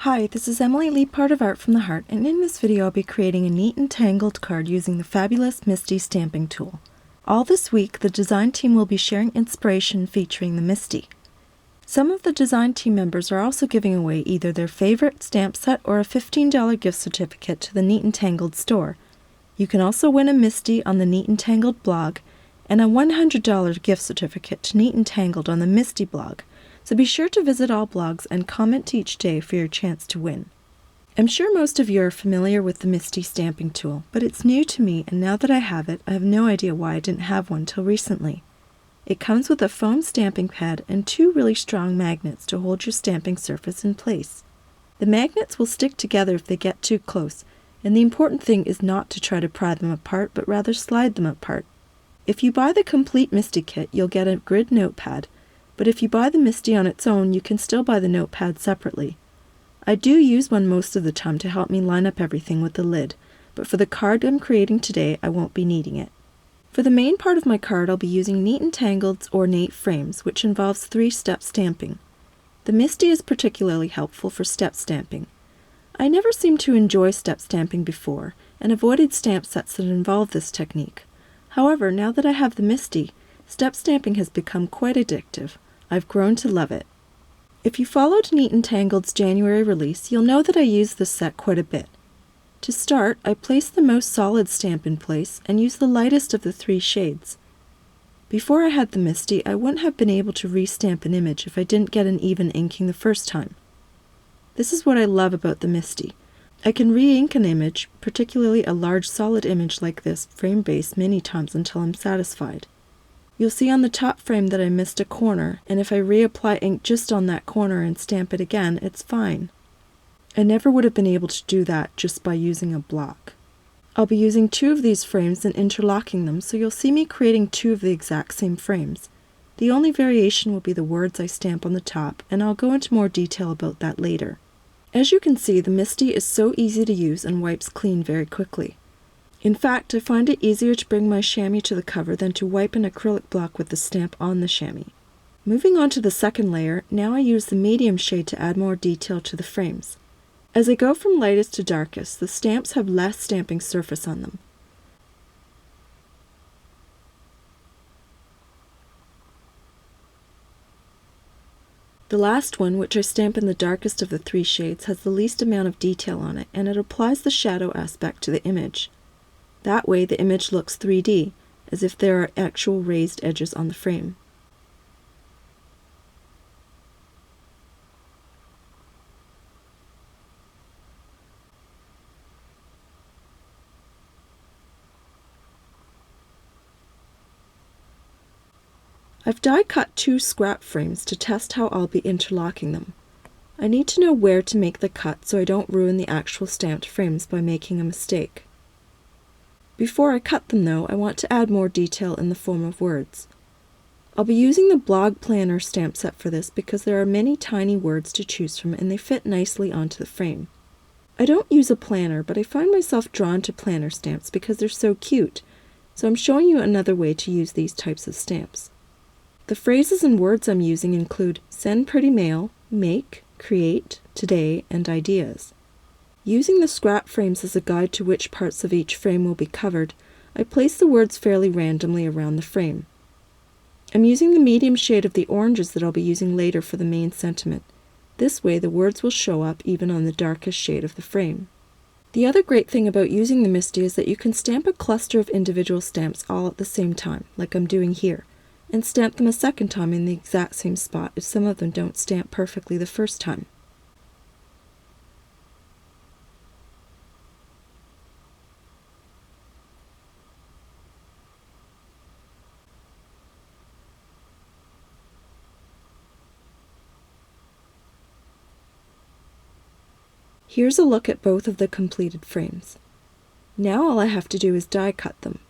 Hi, this is Emily Lee, Part of Art from the Heart, and in this video I'll be creating a neat and tangled card using the fabulous MISTI stamping tool. All this week, the design team will be sharing inspiration featuring the MISTI. Some of the design team members are also giving away either their favorite stamp set or a $15 gift certificate to the Neat and Tangled store. You can also win a MISTI on the Neat and Tangled blog and a $100 gift certificate to Neat and Tangled on the MISTI blog. So be sure to visit all blogs and comment each day for your chance to win. I'm sure most of you are familiar with the MISTI stamping tool, but it's new to me, and now that I have it, I have no idea why I didn't have one till recently. It comes with a foam stamping pad and two really strong magnets to hold your stamping surface in place. The magnets will stick together if they get too close, and the important thing is not to try to pry them apart, but rather slide them apart. If you buy the complete MISTI kit, you'll get a grid notepad, but if you buy the MISTI on its own, you can still buy the notepad separately. I do use one most of the time to help me line up everything with the lid, but for the card I'm creating today, I won't be needing it. For the main part of my card, I'll be using Neat and Tangled's ornate frames, which involves 3-step stamping. The MISTI is particularly helpful for step stamping. I never seemed to enjoy step stamping before, and avoided stamp sets that involve this technique. However, now that I have the MISTI, step stamping has become quite addictive. I've grown to love it. If you followed Neat and Tangled's January release, you'll know that I use this set quite a bit. To start, I place the most solid stamp in place and use the lightest of the 3 shades. Before I had the MISTI, I wouldn't have been able to re-stamp an image if I didn't get an even inking the first time. This is what I love about the MISTI. I can re-ink an image, particularly a large solid image like this, frame-based many times until I'm satisfied. You'll see on the top frame that I missed a corner, and if I reapply ink just on that corner and stamp it again, it's fine. I never would have been able to do that just by using a block. I'll be using 2 of these frames and interlocking them, so you'll see me creating 2 of the exact same frames. The only variation will be the words I stamp on the top, and I'll go into more detail about that later. As you can see, the MISTI is so easy to use and wipes clean very quickly. In fact, I find it easier to bring my chamois to the cover than to wipe an acrylic block with the stamp on the chamois. Moving on to the second layer, now I use the medium shade to add more detail to the frames. As I go from lightest to darkest, the stamps have less stamping surface on them. The last one, which I stamp in the darkest of the 3 shades, has the least amount of detail on it, and it applies the shadow aspect to the image. That way the image looks 3D, as if there are actual raised edges on the frame. I've die cut 2 scrap frames to test how I'll be interlocking them. I need to know where to make the cut so I don't ruin the actual stamped frames by making a mistake. Before I cut them though, I want to add more detail in the form of words. I'll be using the Blog Planner stamp set for this because there are many tiny words to choose from and they fit nicely onto the frame. I don't use a planner, but I find myself drawn to planner stamps because they're so cute, so I'm showing you another way to use these types of stamps. The phrases and words I'm using include send pretty mail, make, create, today, and ideas. Using the scrap frames as a guide to which parts of each frame will be covered, I place the words fairly randomly around the frame. I'm using the medium shade of the oranges that I'll be using later for the main sentiment. This way the words will show up even on the darkest shade of the frame. The other great thing about using the MISTI is that you can stamp a cluster of individual stamps all at the same time, like I'm doing here, and stamp them a second time in the exact same spot if some of them don't stamp perfectly the first time. Here's a look at both of the completed frames. Now all I have to do is die cut them.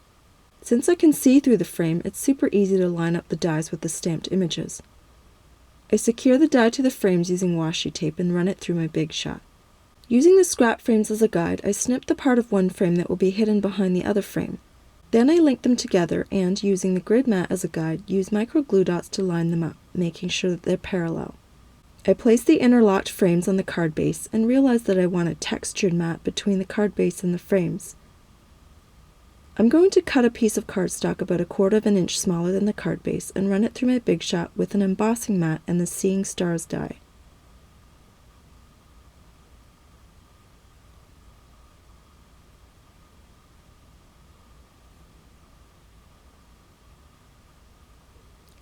Since I can see through the frame, it's super easy to line up the dies with the stamped images. I secure the die to the frames using washi tape and run it through my Big Shot. Using the scrap frames as a guide, I snip the part of one frame that will be hidden behind the other frame. Then I link them together and, using the grid mat as a guide, use micro glue dots to line them up, making sure that they're parallel. I placed the interlocked frames on the card base and realized that I want a textured mat between the card base and the frames. I'm going to cut a piece of cardstock about 1/4 of an inch smaller than the card base and run it through my Big Shot with an embossing mat and the Seeing Stars die.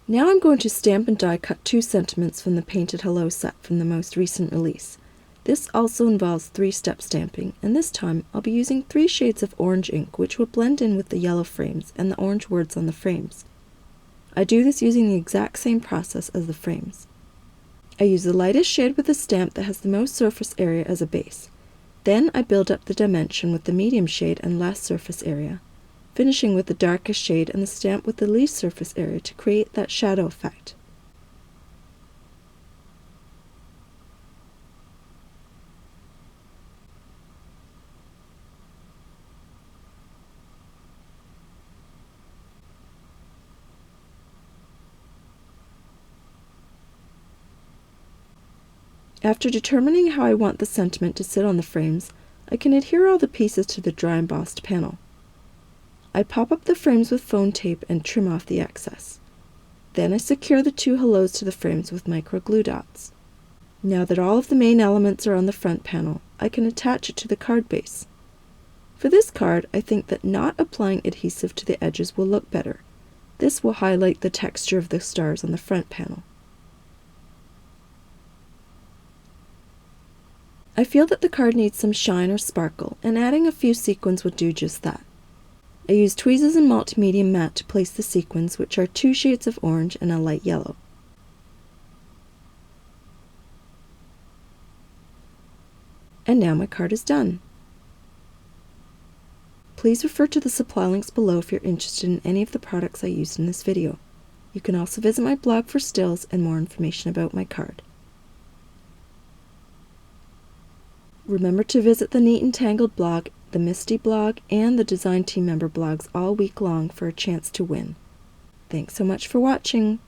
Now I'm going to stamp and die cut 2 sentiments from the Painted Hello set from the most recent release. This also involves 3-step stamping, and this time I'll be using 3 shades of orange ink which will blend in with the yellow frames and the orange words on the frames. I do this using the exact same process as the frames. I use the lightest shade with the stamp that has the most surface area as a base. Then I build up the dimension with the medium shade and less surface area, finishing with the darkest shade and the stamp with the least surface area to create that shadow effect. After determining how I want the sentiment to sit on the frames, I can adhere all the pieces to the dry embossed panel. I pop up the frames with foam tape and trim off the excess. Then I secure the 2 hellos to the frames with micro glue dots. Now that all of the main elements are on the front panel, I can attach it to the card base. For this card, I think that not applying adhesive to the edges will look better. This will highlight the texture of the stars on the front panel. I feel that the card needs some shine or sparkle, and adding a few sequins would do just that. I used tweezers and multimedia matte to place the sequins, which are 2 shades of orange and a light yellow. And now my card is done. Please refer to the supply links below if you're interested in any of the products I used in this video. You can also visit my blog for stills and more information about my card. Remember to visit the Neat and Tangled blog, the MISTI blog, and the Design Team member blogs all week long for a chance to win. Thanks so much for watching.